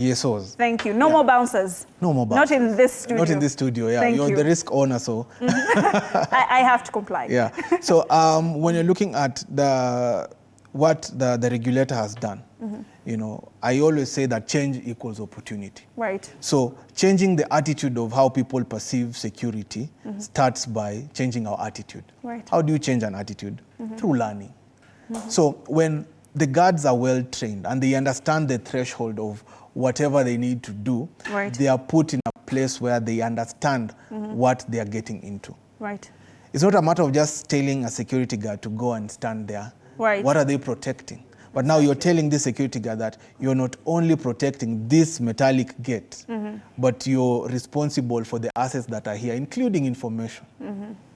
ESOs. Thank you. No more bouncers. No more bouncers. Not in this studio. Not in this studio, yeah. Thank You're you. the risk owner, so. I have to comply. Yeah. So when you're looking at what the regulator has done, you know, I always say that change equals opportunity. Right. So changing the attitude of how people perceive security starts by changing our attitude. Right. How do you change an attitude? Through learning. So when the guards are well trained and they understand the threshold of whatever they need to do, right, they are put in a place where they understand what they are getting into. Right. It's not a matter of just telling a security guard to go and stand there. Right. What are they protecting? But now you're telling this security guard that you're not only protecting this metallic gate, but you're responsible for the assets that are here, including information.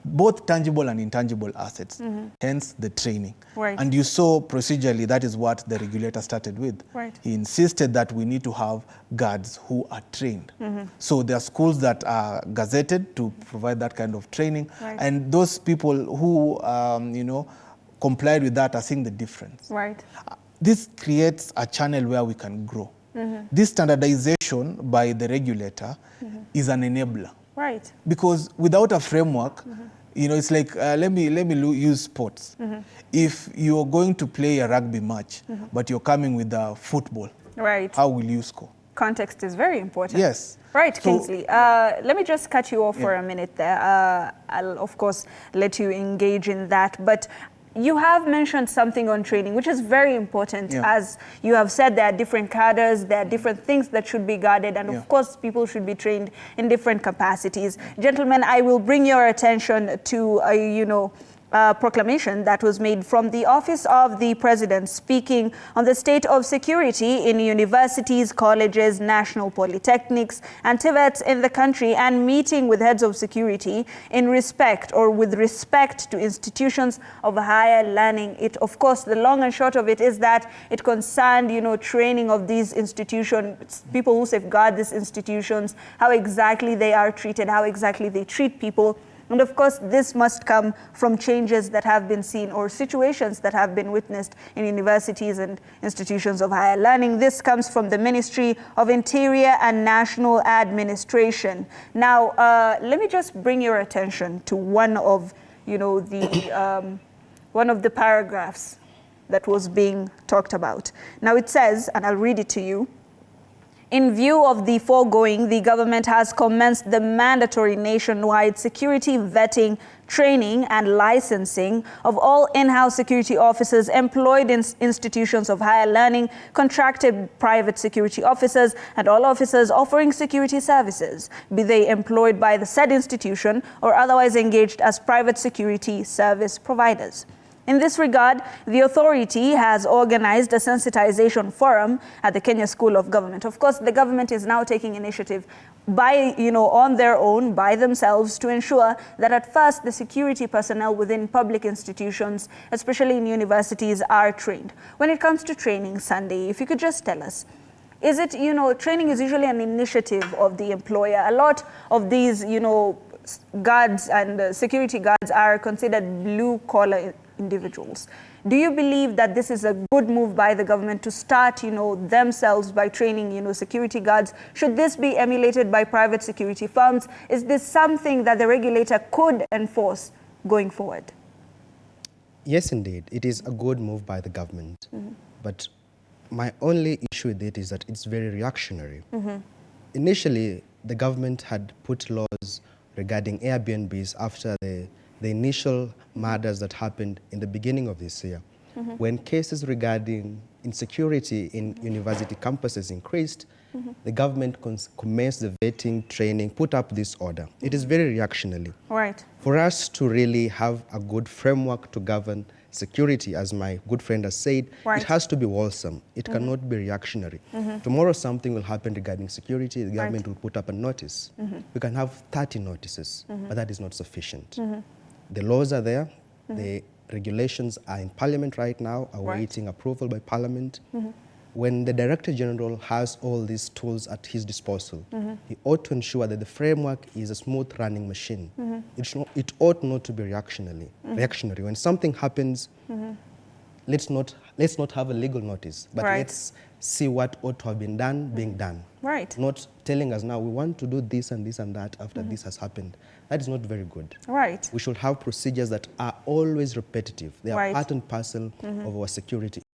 Both tangible and intangible assets, hence the training. Right. And you saw procedurally that is what the regulator started with. Right. He insisted that we need to have guards who are trained. So there are schools that are gazetted to provide that kind of training. Right. And those people who, you know, complied with that are seeing the difference. Right. This creates a channel where we can grow. This standardization by the regulator is an enabler. Right. Because without a framework, you know, it's like, let me use sports. If you're going to play a rugby match, but you're coming with a football, right, how will you score? Context is very important. Yes. Right, So, Kingsley. Let me just cut you off for a minute there. I'll, of course, let you engage in that. But you have mentioned something on training, which is very important. As you have said, there are different cadres, there are different things that should be guarded, and of course, people should be trained in different capacities. Gentlemen, I will bring your attention to, you know, proclamation that was made from the Office of the President speaking on the state of security in universities, colleges, national polytechnics, and TVETs in the country, and meeting with heads of security in respect or with respect to institutions of higher learning. It, of course, the long and short of it is that it concerned, you know, training of these institutions, people who safeguard these institutions, how exactly they are treated, how exactly they treat people. And of course, this must come from changes that have been seen or situations that have been witnessed in universities and institutions of higher learning. This comes from the Ministry of Interior and National Administration. Now, let me just bring your attention to one of, you know, the one of the paragraphs that was being talked about. Now it says, and I'll read it to you. In view of the foregoing, the government has commenced the mandatory nationwide security vetting, training, and licensing of all in-house security officers employed in institutions of higher learning, contracted private security officers, and all officers offering security services, be they employed by the said institution or otherwise engaged as private security service providers. In this regard, the authority has organized a sensitization forum at the Kenya School of Government. Of course, the government is now taking initiative by, you know, on their own, by themselves, to ensure that at first the security personnel within public institutions, especially in universities, are trained. When it comes to training, Sunday, if you could just tell us, is it, you know, training is usually an initiative of the employer. A lot of these, you know, guards and security guards are considered blue-collar individuals. Do you believe that this is a good move by the government to start, you know, themselves by training, you know, security guards? Should this be emulated by private security firms? Is this something that the regulator could enforce going forward? Yes, indeed. It is a good move by the government. But my only issue with it is that it's very reactionary. Initially, the government had put laws regarding Airbnbs after the initial murders that happened in the beginning of this year. When cases regarding insecurity in university campuses increased, the government commenced the vetting, training, put up this order. It is very reactionary. Right. For us to really have a good framework to govern security, as my good friend has said, right, it has to be wholesome. It cannot be reactionary. Tomorrow something will happen regarding security, the government will put up a notice. We can have 30 notices, but that is not sufficient. The laws are there, the regulations are in Parliament right now, awaiting approval by Parliament. When the Director General has all these tools at his disposal, he ought to ensure that the framework is a smooth running machine. It ought not to be reactionary. When something happens, let's not let's not have a legal notice, but Right. let's see what ought to have been done being done. Right. Not telling us now we want to do this and this and that after this has happened. That is not very good. Right. We should have procedures that are always repetitive. They are Right. part and parcel of our security